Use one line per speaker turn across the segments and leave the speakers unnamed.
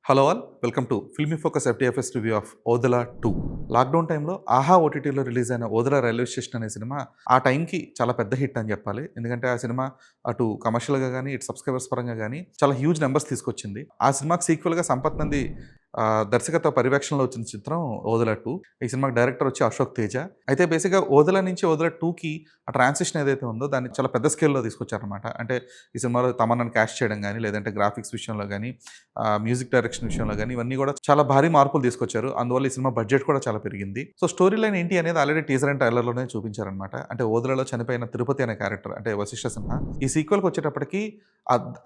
Hello all welcome to filmy focus FDFS review of Odela 2. Lockdown టైంలో ఆహా ఓటీటీలో రిలీజ్ అయిన ఓదెలా రైల్వే స్టేషన్ అనే సినిమా ఆ టైంకి చాలా పెద్ద హిట్ అని చెప్పాలి. ఎందుకంటే ఆ సినిమా అటు కమర్షియల్గా కానీ ఇటు సబ్స్క్రైబర్స్ పరంగా కానీ చాలా హ్యూజ్ నెంబర్స్ తీసుకొచ్చింది. ఆ సినిమాకి సీక్వెల్గా సంపత్ నంది దర్శకత్వ పర్యవేక్షణలో వచ్చిన చిత్రం ఓదెలా 2. ఈ సినిమాకి డైరెక్టర్ వచ్చి అశోక్ తేజ. అయితే బేసిక్గా ఓదెలా నుంచి ఓదెలా 2కి ఆ ట్రాన్సిషన్ ఏదైతే ఉందో దాన్ని చాలా పెద్ద స్కేల్లో తీసుకొచ్చారనమాట. అంటే ఈ సినిమాలో తమన్నాని క్యాస్ట్ చేయడం కానీ లేదంటే గ్రాఫిక్స్ విషయంలో కానీ మ్యూజిక్ డైరెక్షన్ విషయంలో కానీ ఇవన్నీ కూడా చాలా భారీ మార్పులు తీసుకొచ్చారు. అందువల్ల ఈ సినిమా బడ్జెట్ కూడా చాలా పెరిగింది. సో స్టోరీ లైన్ ఏంటి అనేది ఆల్రెడీ టీజర్ అండ్ ట్రైలర్లోనే చూపించారనమాట. అంటే ఓదెలాలో చనిపోయిన తిరుపతి అనే క్యారెక్టర్ అంటే వశిష్ఠ సిన్హా ఈ సీక్వెల్కి వచ్చేటప్పటికి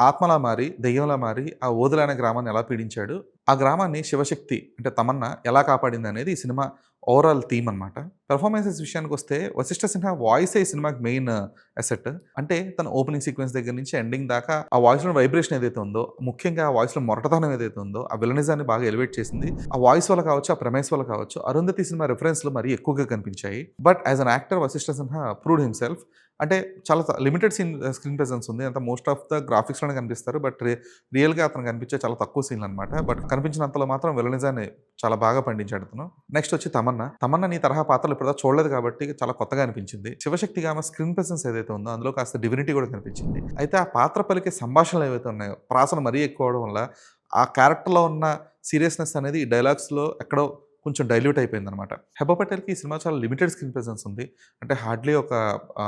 ఆత్మలా మారి దెయ్యంలా మారి ఆ ఓదెలా అనే గ్రామాన్ని ఎలా పీడించాడు, ఆ గ్రామాన్ని శివశక్తి అంటే తమన్నా ఎలా కాపాడింది అనేది ఈ సినిమా ఓవరాల్ థీమ్ అనమాట. పెర్ఫార్మెన్సెస్ విషయానికి వస్తే వశిష్ఠ సిన్హా వాయిసే ఈ సినిమాకి మెయిన్ అసెట్. అంటే తన ఓపెనింగ్ సీక్వెన్స్ దగ్గర నుంచి ఎండింగ్ దాకా ఆ వాయిస్లో వైబ్రేషన్ ఏదైతే ఉందో, ముఖ్యంగా ఆ వాయిస్లో మొరటతనం ఏదైతే ఉందో, ఆ విలనిజాన్ని బాగా ఎలివేట్ చేసింది. ఆ వాయిస్ వల్ల కావచ్చు, ఆ ప్రమేస్ వల్ల కావచ్చు, అరుంధతి సినిమా రిఫరెన్స్లు మరీ ఎక్కువగా కనిపించాయి. But as an actor Vashishtha Sinha proved himself. అంటే చాలా లిమిటెడ్ స్క్రీన్ ప్రెజెన్స్ ఉంది. అంత మోస్ట్ ఆఫ్ ద గ్రాఫిక్స్‌లోనే కనిపిస్తారు. బట్ రియల్‌గా అతను కనిపించే చాలా తక్కువ సీన్‌లు అనమాట. బట్ కనిపించినంతలో మాత్రం విలనిజాన్ని చాలా బాగా పండించాడు అతను. నెక్స్ట్ వచ్చి తమన్నా. తమన్నా ఈ తరహా పాత్రలు ఇప్పటిదాకా చూడలేదు కాబట్టి చాలా కొత్తగా అనిపించింది. శివశక్తిగా ఆమె స్క్రీన్ ప్రెజెన్స్ ఏదైతే ఉందో అందులో కాస్త డివినిటీ కూడా కనిపించింది. అయితే ఆ పాత్ర పలికే సంభాషణలు ఏవైతే ఉన్నాయో ప్రాసన మరీ ఎక్కువ అవ్వడం వల్ల ఆ క్యారెక్టర్‌లో ఉన్న సీరియస్‌నెస్ అనేది ఈ డైలాగ్స్‌లో ఎక్కడో కొంచెం డైల్యూట్ అయిపోయిందనమాట. హెబా పటేల్‌కి ఈ సినిమా చాలా లిమిటెడ్ స్క్రీన్ ప్రెజెన్స్ ఉంది. అంటే హార్డ్‌లీ ఒక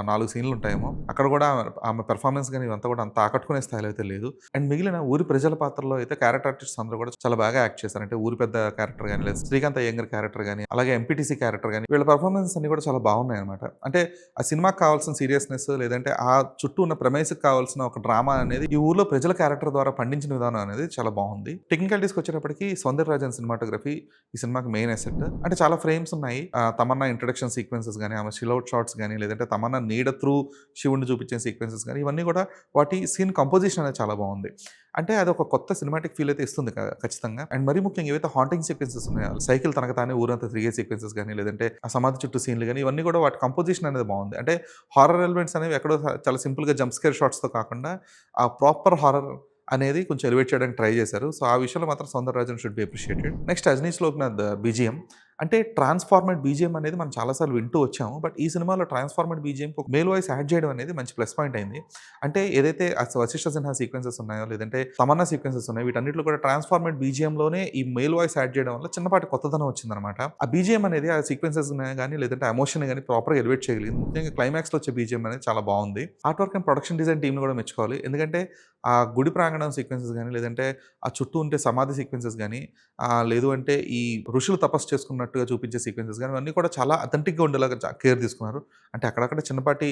4 సీన్‌లు ఉంటాయేమో. అక్కడ కూడా ఆమె పెర్ఫార్మెన్స్ గాని ఇవంతా కూడా అంత ఆకట్టుకునే స్థాయిలో అయితే లేదు. అండ్ మిగిలిన ఊరి ప్రజల పాత్రలో అయితే క్యారెక్టర్ ఆర్టిస్ట్స్ అందరూ కూడా చాలా బాగా యాక్ట్ చేశారు. అంటే ఊరి పెద్ద క్యారెక్టర్ గాని, లేదా శ్రీకాంత్ అయ్యంగర్ క్యారెక్టర్ గాని, అలాగే ఎంపీటీసీ క్యారెక్టర్ గాని వీళ్ళ పెర్ఫార్మెన్సెస్ అన్ని కూడా చాలా బాగున్నాయన్నమాట. అంటే ఆ సినిమాకి కావాల్సిన సీరియస్‌నెస్ లేదంటే ఆ చుట్టూ ఉన్న ప్రెమైస్‌కి కావాల్సిన ఒక డ్రామా అనేది ఈ ఊర్లో ప్రజల క్యారెక్టర్ ద్వారా పండించిన విధానం అనేది చాలా బాగుంది. టెక్నికాలిటీస్‌కి వచ్చేటప్పటికి సౌందరరాజన్ సినిమాటోగ్రఫీ ఈ సినిమాకి మెయిన్ అసెట్. అంటే చాలా ఫ్రేమ్స్ ఉన్నాయి. తమన్నా ఇంట్రడక్షన్ సీక్వెన్సెస్ గాని, ఆమె చిల్ షాట్స్ గాని, లేదంటే తమన్నా నీడ త్రూ శివుడిని చూపించే సీక్వెన్సెస్ గాని, ఇవన్నీ కూడా వాటి సీన్ కంపోజిషన్ అనేది చాలా బాగుంది. అంటే అది ఒక కొత్త సినిమాటిక్ ఫీల్ అయితే ఇస్తుంది ఖచ్చితంగా. అండ్ మరీ ముఖ్యంగా ఏవైతే హాంటింగ్ సీక్వెన్సెస్ ఉన్నాయో, సైకిల్ తనకు తానే ఊరంతా తిరిగే సీక్వెన్సెస్ గాని, లేదంటే ఆ సమాధి చుట్టూ సీన్లు గాని, ఇవన్నీ కూడా వాటి కంపోజిషన్ అనేది బాగుంది. అంటే హారర్ ఎలిమెంట్స్ అనేవి ఎక్కడో చాలా సింపుల్‌గా జంప్ స్కేర్ షాట్స్‌తో కాకుండా ఆ ప్రాపర్ హారర్ అనేది కొంచెం ఎలివేట్ చేయడానికి ట్రై చేశారు. సో, ఆ విషయంలో మాత్రం Soundararajan should be appreciated. Next 'Ajaneesh Loknath' BGM. అంటే ట్రాన్స్‌ఫార్మర్డ్ బీజీఎం అనేది మనం చాలా సార్లు వింటూ వచ్చాము. బట్ ఈ సినిమాలో ట్రాన్స్‌ఫార్మర్డ్ బీజీఎంకి ఒక మేల్ వాయిస్ యాడ్ చేయడం అనేది మంచి ప్లస్ పాయింట్ అయింది. అంటే ఏదైతే వశిష్ఠ సిన్హా సీక్వెన్సెస్ ఉన్నాయో, లేదంటే తమన్నా సీక్వెన్సెస్ ఉన్నాయో, వీటన్నిటిలో కూడా ట్రాన్స్‌ఫార్మర్డ్ బీజీఎంలోనే ఈ మేల్ వాయిస్ యాడ్ చేయడం వల్ల చిన్నపాటి కొత్తదనం వచ్చిందనమాట. ఆ బీజీఎం అనేది ఆ సీక్వెన్సెస్ గాని, లేదంటే ఆ ఎమోషన్ గాని ప్రాపర్‌గా ఎలివేట్ చేయగలిగింది. ముఖ్యంగా క్లైమాక్స్‌లో వచ్చే బీజీఎం అనేది చాలా బాగుంది. Art work and production design టీమ్‌ని కూడా మెచ్చుకోవాలి. ఎందుకంటే ఆ గుడి ప్రాంగణం సీక్వెన్సెస్ గాని, లేదంటే ఆ చుట్టూ ఉంటే సమాధి సీక్వెన్సెస్ గాని, లేదు అంటే ఈ ఋషులు తపస్సు చేసుకున్నట్టుగా చూపించే సీక్వెన్సెస్ గాని, ఇవన్నీ కూడా చాలా అథెంటిక్‌గా ఉండేలాగా కేర్ తీసుకున్నారు. అంటే అక్కడక్కడ చిన్నపాటి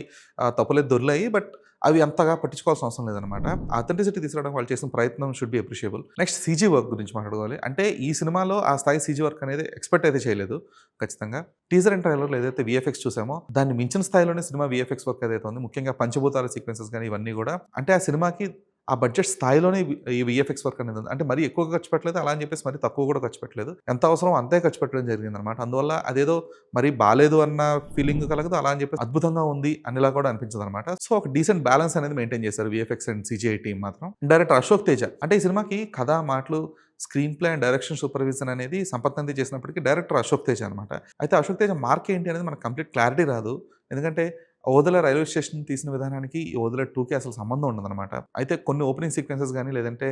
తప్పులైతే దొర్లాయి. బట్ అవి అంతగా పట్టించుకోవాల్సిన అవసరం లేదనమాట. ఆ అథెంటిసిటీ తీసుకురావడానికి వాళ్ళు చేసిన ప్రయత్నం should be appreciable. Next CG work గురించి మాట్లాడుకోవాలి. అంటే ఈ సినిమాలో ఆ స్థాయి సీజీ వర్క్ అనేది ఎక్స్‌పెక్ట్ అయితే చేయలేదు ఖచ్చితంగా. టీజర్ అండ్ ట్రైలర్‌లో ఏదైతే వీఎఫ్ఎక్స్ చూసామో, దాన్ని మించిన స్థాయిలోనే సినిమా వీఎఫ్ఎక్స్ వర్క్ ఏదైతే ఉందో, ముఖ్యంగా పంచభూతాల సీక్వెన్సెస్ గాని, ఇవన్నీ కూడా అంటే ఆ సినిమాకి ఆ బడ్జెట్ స్థాయిలోనే ఈ వీఎఫ్ఎక్స్ వర్క్ అనేది ఉంది. అంటే మరీ ఎక్కువగా ఖర్చు పెట్టలేదు. అలా అని చెప్పేసి మరీ తక్కువ కూడా ఖర్చు పెట్టలేదు. ఎంత అవసరమో అంతే ఖర్చు పెట్టడం జరిగిందనమాట. అందువల్ల అదేదో మరీ బాలేదు అన్న ఫీలింగ్ కలగదు. అలా అని చెప్పేసి అద్భుతంగా ఉంది అనేలా కూడా అనిపించదనమాట. సో, ఒక డీసెంట్ బ్యాలెన్స్ అనేది మెయింటైన్ చేశారు వీఎఫ్ఎక్స్ అండ్ సీజీఐ టీమ్ మాత్రం. డైరెక్టర్ అశోక్ తేజ. అంటే ఈ సినిమాకి కథ, మాటలు, screen play and direction supervision అనేది సంపత్ నంది చేసినప్పటికీ డైరెక్టర్ అశోక్ తేజ అనమాట. అయితే అశోక్ తేజ మార్క్ ఏంటి అనేది మనకు కంప్లీట్ క్లారిటీ రాదు. ఎందుకంటే ఓదెలా రైల్వే స్టేషన్ తీసిన విధానానికి ఈ ఓదెలా 2కి అసలు సంబంధం ఉండదనమాట. అయితే కొన్ని ఓపెనింగ్ సీక్వెన్సెస్ గాని, లేదంటే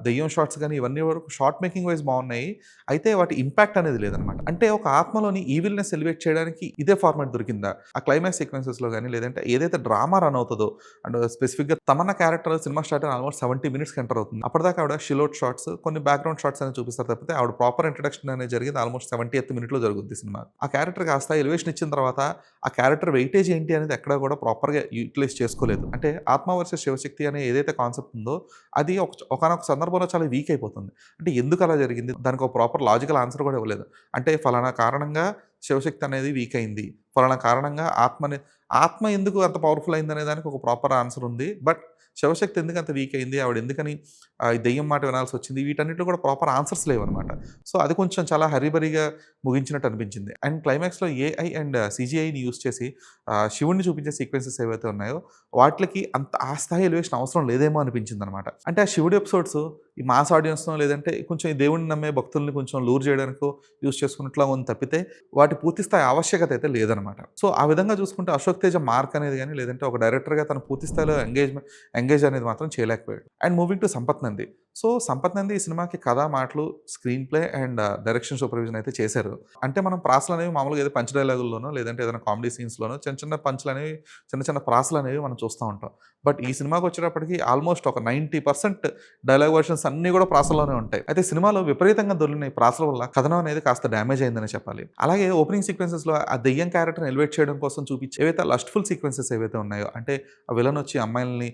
దెయ్యం షాట్స్ గాని, ఇవన్నీ వరకు షార్ట్ మేకింగ్ వైస్ బాగున్నాయి. అయితే వాటి ఇంపాక్ట్ అనేది లేదనమాట. అంటే ఒక ఆత్మలోని ఈవిల్‌నెస్ ఎలివేట్ చేయడానికి ఇదే ఫార్మాట్ దొరికిందా? ఆ క్లైమాక్స్ సీక్వెన్సెస్‌లో గాని, లేదంటే ఏదైతే డ్రామా రన్ అవుతదో అండ్ స్పెసిఫిక్‌గా తమన్నా క్యారెక్టర్ సినిమా స్టార్ట్ అయిన ఆల్మోస్ట్ 70 మినిట్స్‌కి ఎంటర్ అవుతుంది. అప్పటిదాకా ఆవిడ షిలోట్ షాట్స్, కొన్ని బ్యాక్‌గ్రౌండ్ షాట్స్ అనేవి చూపిస్తారు తప్పితే ఆవిడ ప్రాపర్ ఇంట్రడక్షన్ అనేది జరిగింది ఆల్మోస్ట్ 70th మినిట్‌లో జరుగుద్ది సినిమా. ఆ క్యారెక్టర్ కాస్త ఎలివేషన్ ఇచ్చిన తర్వాత ఆ క్యారెక్టర్ వెయిటేజ్ ఏంటి అనేది ఎక్కడ కూడా ప్రాపర్‌గా యూటిలైజ్ చేసుకోలేదు. అంటే ఆత్మ వర్సెస్ శివశక్తి అనే ఏదైతే కాన్సెప్ట్ ఉందో అది ఒకానొక సందర్భంలో చాలా వీక్ అయిపోతుంది. అంటే ఎందుకు అలా జరిగింది? దానికి ఒక ప్రాపర్ లాజికల్ ఆన్సర్ కూడా ఇవ్వలేదు. అంటే ఫలానా కారణంగా శివశక్తి అనేది వీక్ అయింది. ఫలానా కారణంగా ఆత్మ ఎందుకు అంత పవర్‌ఫుల్ అయిందనే దానికి ఒక ప్రాపర్ ఆన్సర్ ఉంది. బట్ శివశక్తి ఎందుకు అంత వీక్ అయింది? ఆవిడ ఎందుకని ఈ దెయ్యం మాట వినాల్సొచ్చింది? వీటన్నిటిలో కూడా ప్రాపర్ ఆన్సర్స్ లేవనమాట. సో, అది కొంచెం చాలా హరీబరీగా ముగించినట్టు అనిపించింది. అండ్ క్లైమాక్స్‌లో ఏఐ అండ్ సీజీఐని యూజ్ చేసి శివుడిని చూపించే సీక్వెన్సెస్ ఏవైతే ఉన్నాయో, వాటిలకి అంత ఆ స్థాయి ఎలివేషన్ అవసరం లేదేమో అనిపించిందనమాట. అంటే ఆ శివుడి ఎపిసోడ్స్ ఈ మాస్ ఆడియన్స్‌నో లేదంటే కొంచెం ఈ దేవుడిని నమ్మే భక్తుల్ని కొంచెం లూర్ చేయడానికో యూజ్ చేసుకున్నట్లా ఉంది తప్పితే, వాటి పూర్తి స్థాయి ఆవశ్యకత అయితే లేదనమాట. సో, ఆ విధంగా చూసుకుంటే 'అశోక్ తేజ' మార్క్ అనేది గాని, లేదంటే ఒక డైరెక్టర్‌గా తను పూర్తి స్థాయిలో ఎంగేజ్ అనేది మాత్రం చేయలేకపోయాడు. And moving to 'Sampath Nandi'. So, 'Sampath Nandi' ఈ సినిమాకి కథ, మాటలు, screen play and direction supervision అయితే చేశారు. అంటే మనం ప్రాసలనేవి మామూలుగా ఏదో పంచ్ డైలాగుల్లోనో, లేదంటే ఏదైనా కామెడీ సీన్స్‌లోనో చిన్న చిన్న పంచులనేవి, చిన్న చిన్న ప్రాసలనేవి మనం చూస్తా ఉంటాం. బట్ ఈ సినిమాకొచ్చేటప్పటికి ఆల్మోస్ట్ ఒక 90% డైలాగ్ వెర్షన్స్ అన్నీ కూడా ప్రాసలోనే ఉంటాయి. అయితే సినిమాలో విపరీతంగా దొర్లిన ఈ ప్రాసల వల్ల కథనం అనేది కాస్త డ్యామేజ్ అయిందనే చెప్పాలి. అలాగే ఓపెనింగ్ సీక్వెన్సెస్‌లో ఆ దెయ్యం క్యారెక్టర్‌ని ఎలివేట్ చేయడం కోసం చూపించే ఏవైతే లస్ట్‌ఫుల్ సీక్వెన్సెస్ ఏవైతే ఉన్నాయో, అంటే ఆ విలన్ వచ్చి అమ్మాయిల్ని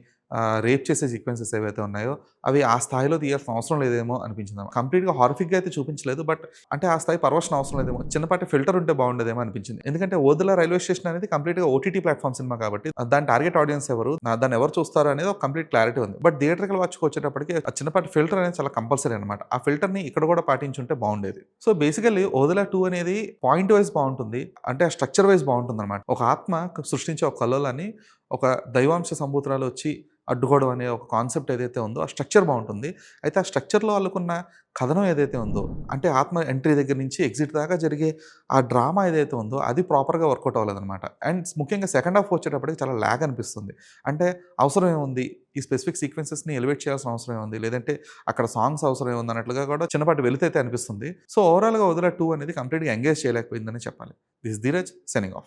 రేప్ చేసే సీక్వెన్సెస్ ఏవైతే ఉన్నాయో, అవి ఆ స్థాయిలో తీయాల్సిన అవసరం లేదేమో అనిపించింది. కంప్లీట్‌గా హారిఫిక్‌గా అయితే చూపించలేదు. బట్ అంటే ఆ స్థాయి పరవశన అవసరం లేదేమో. చిన్నపాటి ఫిల్టర్ ఉంటే బాగుండేదేమో అనిపించింది. ఎందుకంటే 'ఓదెల రైల్వే స్టేషన్' అనేది కంప్లీట్‌గా ఓటీటీ ప్లాట్‌ఫార్మ్ సినిమా కాబట్టి దాని టార్గెట్ ఆడియన్స్ ఎవరు? దాన్ని ఎవరు చూస్తారు అనేది ఒక కంప్లీట్ క్లారిటీ ఉంది. బట్ థియేట్రికల్ వాచ్‌కి వచ్చేటప్పటికి ఆ చిన్నపాటి ఫిల్టర్ అనేది చాలా కంపల్సరీ అనమాట. ఆ ఫిల్టర్‌ని ఇక్కడ కూడా పాటించుంటే బాగుండేది. సో, బేసికల్లీ 'ఓదెల 2' అనేది పాయింట్ వైస్ బాగుంటుంది. అంటే స్ట్రక్చర్ వైస్ బాగుంటుందనమాట. ఒక ఆత్మ సృష్టించే ఒక కల్లోలాన్ని ఒక దైవాంశ సంభూతురాలు వచ్చి అడ్డుకోవడం అనే ఒక కాన్సెప్ట్ ఏదైతే ఉందో, ఆ స్ట్రక్చర్ బావుంటుంది. అయితే ఆ స్ట్రక్చర్‌లో అల్లుకున్న కథనం ఏదైతే ఉందో, అంటే ఆత్మ ఎంట్రీ దగ్గర నుంచి ఎగ్జిట్ దాకా జరిగే ఆ డ్రామా ఏదైతే ఉందో, అది ప్రాపర్‌గా వర్కౌట్ అవ్వలేదనమాట. అండ్ ముఖ్యంగా సెకండ్ హాఫ్ వచ్చేటప్పటికి చాలా ల్యాగ్ అనిపిస్తుంది. అంటే అవసరం ఏముంది? ఈ స్పెసిఫిక్ సీక్వెన్సెస్‌ని ఎలివేట్ చేయాల్సిన అవసరం ఏముంది? లేదంటే అక్కడ సాంగ్స్ అవసరం ఏముంది? అన్నట్లుగా కూడా చిన్నపాటి వెలితైతే అనిపిస్తుంది. సో, ఓవరాల్‌గా 'వదల 2' అనేది కంప్లీట్‌గా ఎంగేజ్ చేయలేకపోయిందనే చెప్పాలి. This Dheeraj signing off.